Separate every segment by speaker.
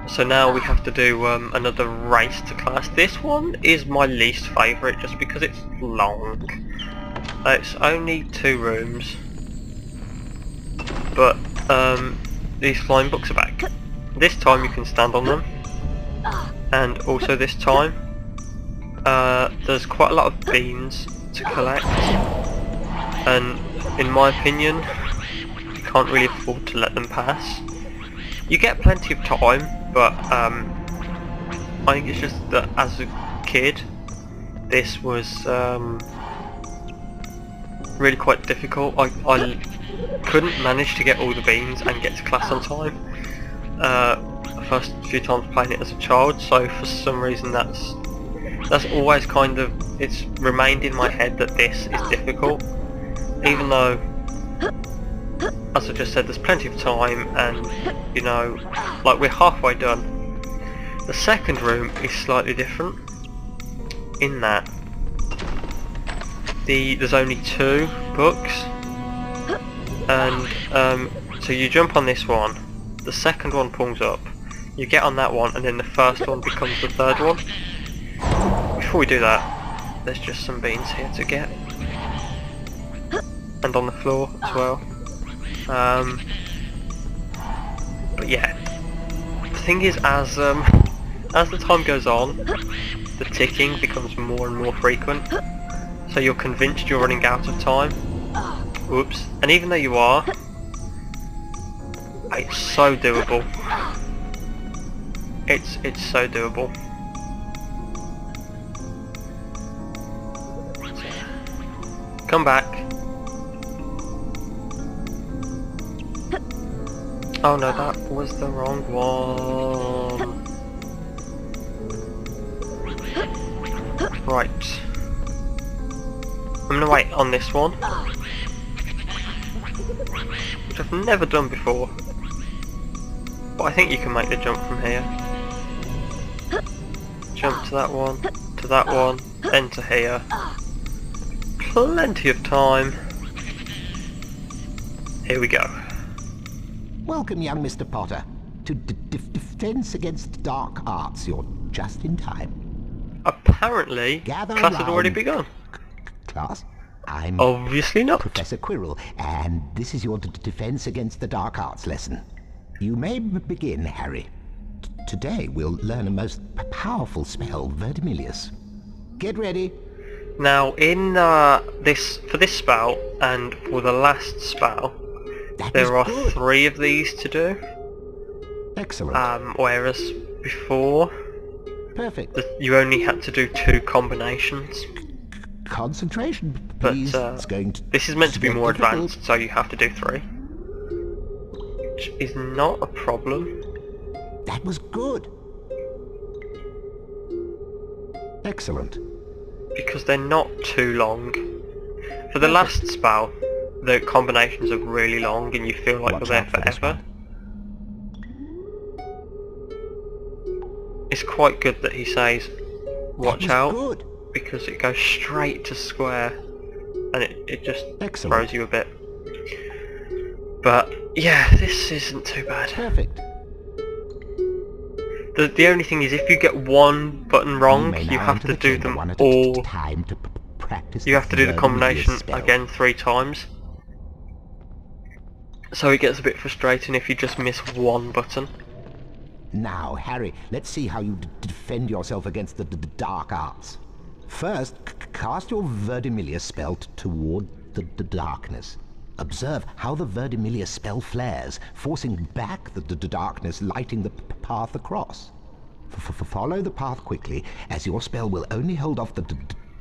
Speaker 1: So now we have to do another race to class. This one is my least favourite just because it's long. It's only 2 rooms, but these flying books are back. This time you can stand on them, and also this time there's quite a lot of beans to collect, and in my opinion you can't really afford to let them pass. You get plenty of time, but I think it's just that as a kid this was really quite difficult. I couldn't manage to get all the beans and get to class on time the first few times playing it as a child, so for some reason that's always kind of, it's remained in my head that this is difficult, even though, as I just said, there's plenty of time, and you know, like, we're halfway done. The second room is slightly different in that there's only 2 books, and so you jump on this one, the second one pulls up, you get on that one, and then the first one becomes the third one. Before we do that, there's just some beans here to get, and on the floor as well. But yeah, the thing is, as the time goes on, the ticking becomes more and more frequent, so you're convinced you're running out of time. Oops. And even though you are, it's so doable. It's so doable. Come back. Oh no, that was the wrong one. Right. I'm gonna wait on this one, which I've never done before, but I think you can make the jump from here. Jump to that one, then to here. Plenty of time. Here we go.
Speaker 2: Welcome, young Mr. Potter, to Defense Against Dark Arts. You're just in time.
Speaker 1: Apparently,
Speaker 2: Gather
Speaker 1: class had already
Speaker 2: round.
Speaker 1: begun.
Speaker 2: Class, I'm
Speaker 1: Obviously not.
Speaker 2: Professor Quirrell, and this is your Defense Against the Dark Arts lesson. You may begin, Harry. Today we'll learn a most powerful spell, VERDIMILIOUS. Get ready.
Speaker 1: Now, in for this spell and for the last spell,
Speaker 2: That
Speaker 1: there are
Speaker 2: was good.
Speaker 1: 3 of these to do.
Speaker 2: Excellent.
Speaker 1: Whereas before,
Speaker 2: Perfect.
Speaker 1: you only had to do 2 combinations.
Speaker 2: Concentration,
Speaker 1: But
Speaker 2: please. It's going to
Speaker 1: this is meant to be
Speaker 2: get
Speaker 1: more
Speaker 2: difficult.
Speaker 1: advanced, so you have to do 3. Which is not a problem.
Speaker 2: That was good. Excellent.
Speaker 1: Because they're not too long. For the last spell, the combinations are really long and you feel like
Speaker 2: Watch
Speaker 1: you're there
Speaker 2: out for this
Speaker 1: forever. It's quite good that he says, watch
Speaker 2: That
Speaker 1: out,
Speaker 2: was good.
Speaker 1: because it goes straight to square and it just
Speaker 2: Excellent.
Speaker 1: throws you a bit. But yeah, this isn't too bad.
Speaker 2: Perfect.
Speaker 1: The only thing is, if you get one button wrong,
Speaker 2: may
Speaker 1: you
Speaker 2: now
Speaker 1: have
Speaker 2: enter
Speaker 1: to
Speaker 2: the
Speaker 1: do
Speaker 2: chamber
Speaker 1: them
Speaker 2: one at a
Speaker 1: all.
Speaker 2: time to practice.
Speaker 1: You have to do the
Speaker 2: VERDIMILIOUS
Speaker 1: combination
Speaker 2: spell.
Speaker 1: again 3 times. So it gets a bit frustrating if you just miss one button.
Speaker 2: Now, Harry, let's see how you defend yourself against the dark arts. First, cast your VERDIMILIOUS spell toward the darkness. Observe how the VERDIMILIOUS spell flares, forcing back the darkness, lighting the path across. Follow the path quickly, as your spell will only hold off the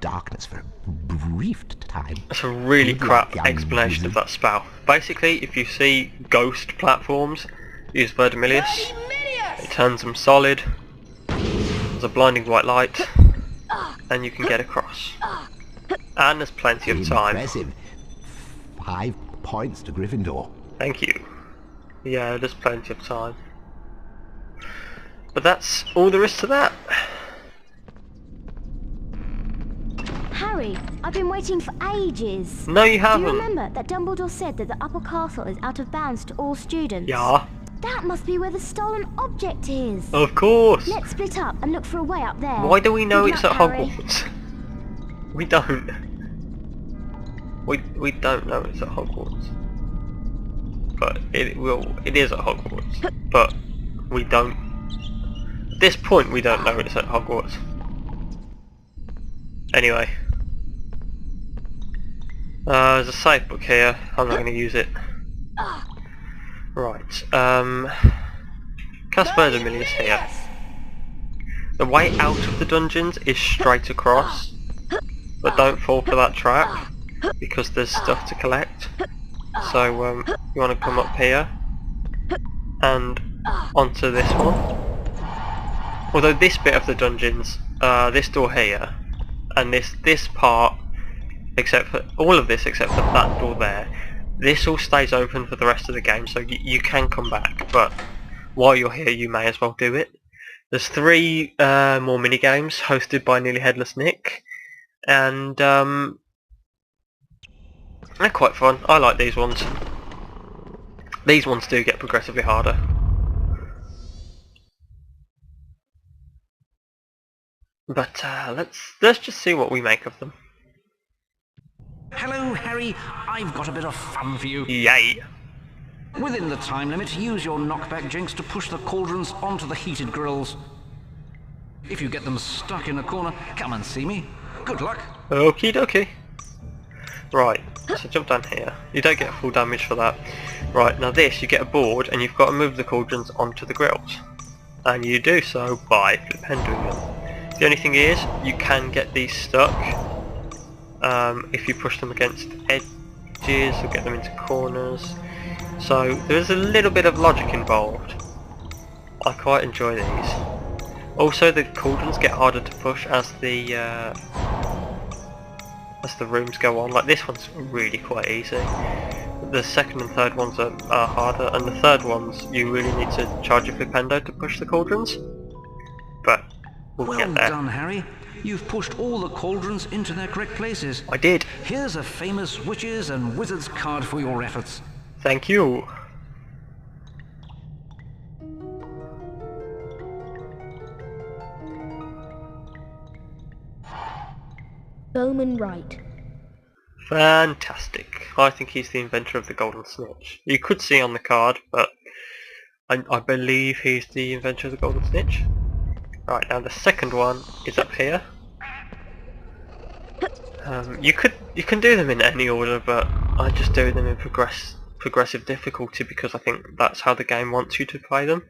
Speaker 2: darkness for a brief time.
Speaker 1: That's a really
Speaker 2: Good luck,
Speaker 1: crap
Speaker 2: young
Speaker 1: explanation of
Speaker 2: wizard.
Speaker 1: that spell. Basically, if you see ghost platforms, use VERDIMILIOUS. It turns them solid. There's a blinding white light, and you can get across. And there's plenty of time.
Speaker 2: Impressive. 5 points to Gryffindor.
Speaker 1: Thank you. Yeah, there's plenty of time. But that's all there is to that.
Speaker 3: Harry, I've been waiting for ages.
Speaker 1: No, you
Speaker 3: Do
Speaker 1: haven't.
Speaker 3: you remember that Dumbledore said that the upper castle is out of bounds to all students?
Speaker 1: Yeah.
Speaker 3: That must be where the stolen object is.
Speaker 1: Of course!
Speaker 3: Let's split up and look for a way up there.
Speaker 1: Why do we know
Speaker 3: Good
Speaker 1: it's
Speaker 3: luck,
Speaker 1: at
Speaker 3: Harry.
Speaker 1: Hogwarts? We don't. We don't know it's at Hogwarts. But it is at Hogwarts. But we don't. At this point we don't know it's at Hogwarts. Anyway. There's a safe book here. I'm not going to use it. Right. Cast VERDIMILIOUS here. The way out of the dungeons is straight across. But don't fall for that trap, because there's stuff to collect. So you want to come up here and onto this one. Although this bit of the dungeons, this door here, and this part, except for all of this except for that door there, this all stays open for the rest of the game, so you can come back, but while you're here you may as well do it. There's 3 more mini games hosted by Nearly Headless Nick, and they're quite fun. I like these ones. These ones do get progressively harder. But let's just see what we make of them.
Speaker 4: Hello, Harry. I've got a bit of fun for you.
Speaker 1: Yay!
Speaker 4: Within the time limit, use your knockback jinx to push the cauldrons onto the heated grills. If you get them stuck in a corner, come and see me. Good luck.
Speaker 1: Okie dokie. Right, so jump down here. You don't get full damage for that. Right, now this, you get a board and you've got to move the cauldrons onto the grills. And you do so by flip-handling them. The only thing is, you can get these stuck if you push them against edges or get them into corners. So there's a little bit of logic involved. I quite enjoy these. Also, the cauldrons get harder to push as the rooms go on. Like this one's really quite easy. The second and third ones are harder, and the third ones you really need to charge your flipendo to push the cauldrons. But we'll get there.
Speaker 4: Well done, Harry. You've pushed all the cauldrons into their correct places.
Speaker 1: I did.
Speaker 4: Here's a famous witches and wizards card for your efforts.
Speaker 1: Thank you.
Speaker 3: Bowman Wright.
Speaker 1: Fantastic. I think he's the inventor of the golden snitch. You could see on the card, but I believe he's the inventor of the golden snitch. Right, now the second one is up here. You can do them in any order, but I just do them in progressive difficulty because I think that's how the game wants you to play them.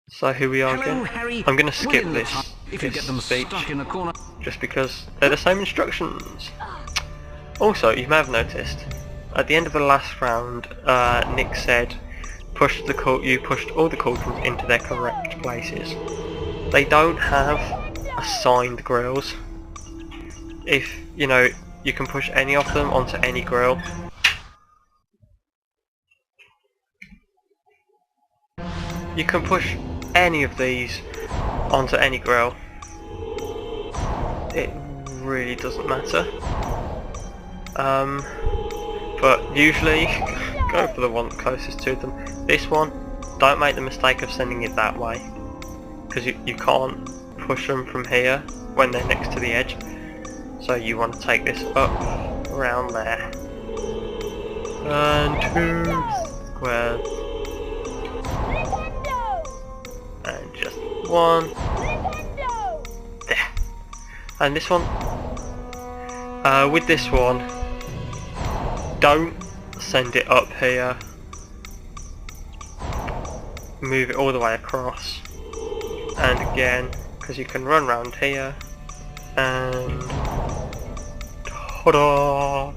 Speaker 1: So here we are.
Speaker 4: Hello,
Speaker 1: again.
Speaker 4: Harry.
Speaker 1: I'm going to skip
Speaker 4: Within the
Speaker 1: this,
Speaker 4: time, if you get them
Speaker 1: speech
Speaker 4: stuck in a corner.
Speaker 1: just because they're the same instructions. Also, you may have noticed at the end of the last round, Nick said, you pushed all the cauldrons into their correct places. They don't have assigned grills. If you know, you can push any of them onto any grill. You can push any of these onto any grill. It really doesn't matter. But usually go for the one closest to them. This one, don't make the mistake of sending it that way, because you can't push them from here when they're next to the edge. So you want to take this up around there. And 2 squares. And just 1. There. And this one, with this one, don't send it up here. Move it all the way across. And again, because you can run around here. And ta-da!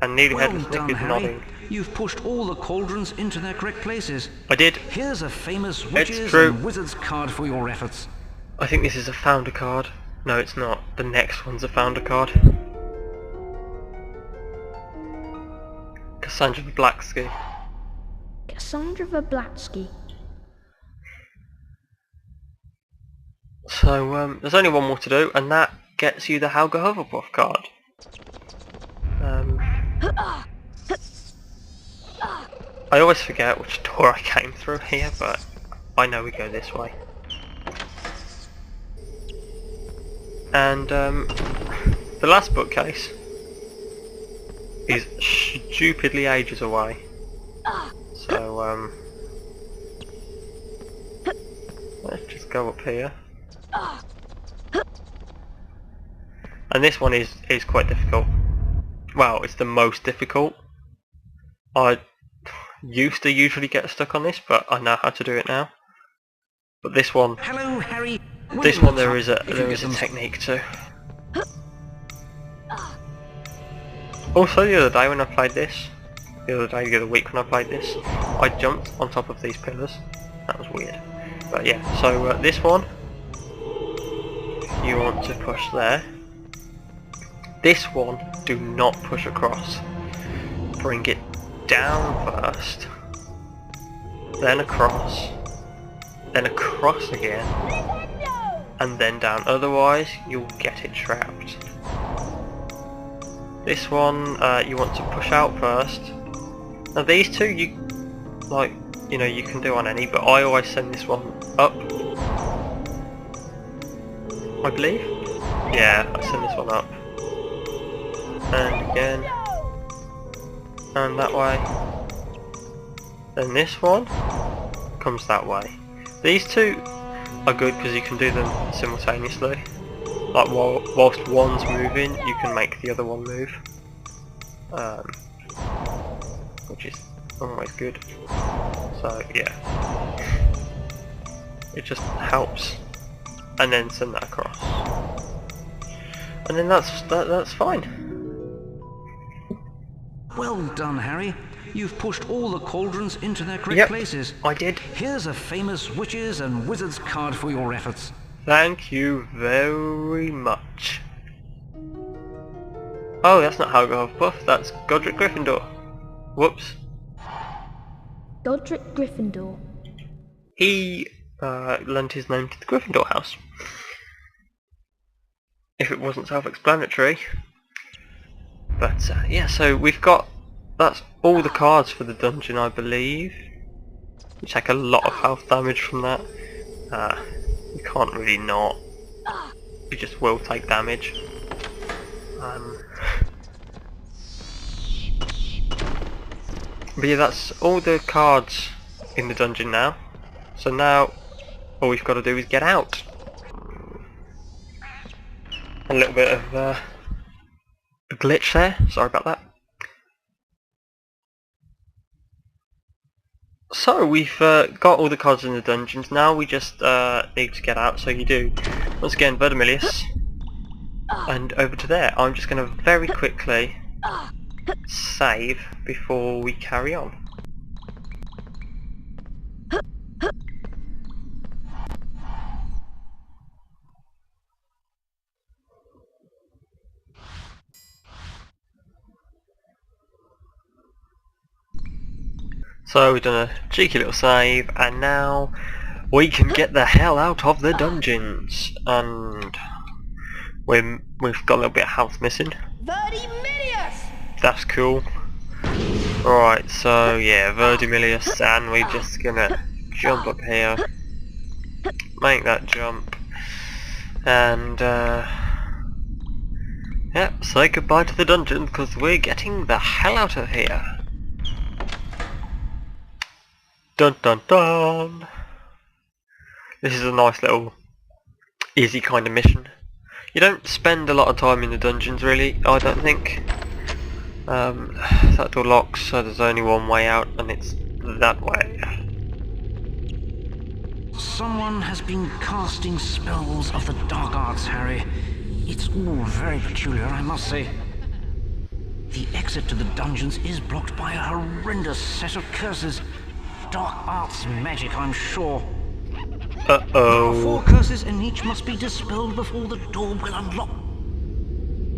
Speaker 1: And Nearly Headless Nick is nodding.
Speaker 4: You've pushed all the cauldrons into their correct places.
Speaker 1: I did.
Speaker 4: Here's a famous witches
Speaker 1: true.
Speaker 4: and wizards card for your efforts.
Speaker 1: I think this is a founder card. No, it's not. The next one's a founder card. Cassandra Blacksky.
Speaker 3: Cassandra Verblatsky.
Speaker 1: So there's only one more to do, and that gets you the Helga Hufflepuff card. I always forget which door I came through here, but I know we go this way. And the last bookcase is stupidly ages away. So let's just go up here. And this one is quite difficult. Well, it's the most difficult. I used to usually get stuck on this, but I know how to do it now. But this one,
Speaker 4: Hello, Harry.
Speaker 1: this one there is a technique to. Also, the other day when I played this, the other week when I played this, I jumped on top of these pillars. That was weird. But yeah, so this one, you want to push there. This one, do not push across. Bring it down first, then across again, and then down. Otherwise, you'll get it trapped. This one, you want to push out first. Now these two, you can do on any, but I always send this one up. I believe. Yeah, I send this one up. And again, and that way. Then this one comes that way. These two are good because you can do them simultaneously. Like whilst one's moving, you can make the other one move, which is always good. So yeah, it just helps. And then send that across, and then that's fine.
Speaker 4: Well done, Harry. You've pushed all the cauldrons into their correct places.
Speaker 1: I did.
Speaker 4: Here's a famous witches and wizards card for your efforts.
Speaker 1: Thank you very much. Oh, that's not Hufflepuff, that's Godric Gryffindor. Whoops.
Speaker 3: Godric Gryffindor.
Speaker 1: He lent his name to the Gryffindor house. If it wasn't self-explanatory. But yeah, so we've got, that's all the cards for the dungeon, I believe. You take a lot of health damage from that. You can't really not. You just will take damage. But yeah, that's all the cards in the dungeon now. So now, all we've got to do is get out. A little bit of a glitch there, sorry about that. So we've got all the cards in the dungeons, now we just need to get out, so you do, once again, VERDIMILIOUS, and over to there. I'm just going to very quickly save before we carry on. So we've done a cheeky little save, and now we can get the hell out of the dungeons. And we've got a little bit of health missing.
Speaker 3: VERDIMILIOUS!
Speaker 1: That's cool. Alright, so yeah, VERDIMILIOUS, and we're just gonna jump up here, make that jump, and yep, say goodbye to the dungeon because we're getting the hell out of here. Dun dun dun! This is a nice little easy kind of mission. You don't spend a lot of time in the dungeons really, I don't think. That door locks, so there's only one way out, and it's that way.
Speaker 4: Someone has been casting spells of the dark arts, Harry. It's all very peculiar, I must say. The exit to the dungeons is blocked by a horrendous set of curses. Dark arts magic, I'm sure. There are 4 curses, and each must be dispelled before the door will unlock.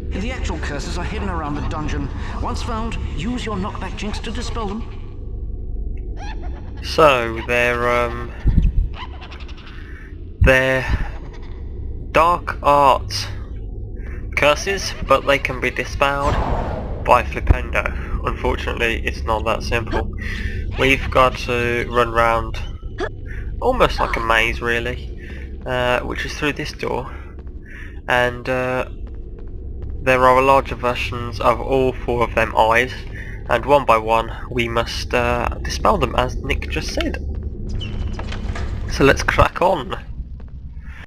Speaker 4: The actual curses are hidden around the dungeon. Once found, use your knockback jinx to dispel them.
Speaker 1: So they're dark arts curses, but they can be dispelled by Flipendo. unfortunately it's not that simple. We've got to run round almost like a maze really, which is through this door, and there are larger versions of all 4 of them eyes, and one by one we must dispel them, as Nick just said. So let's crack on.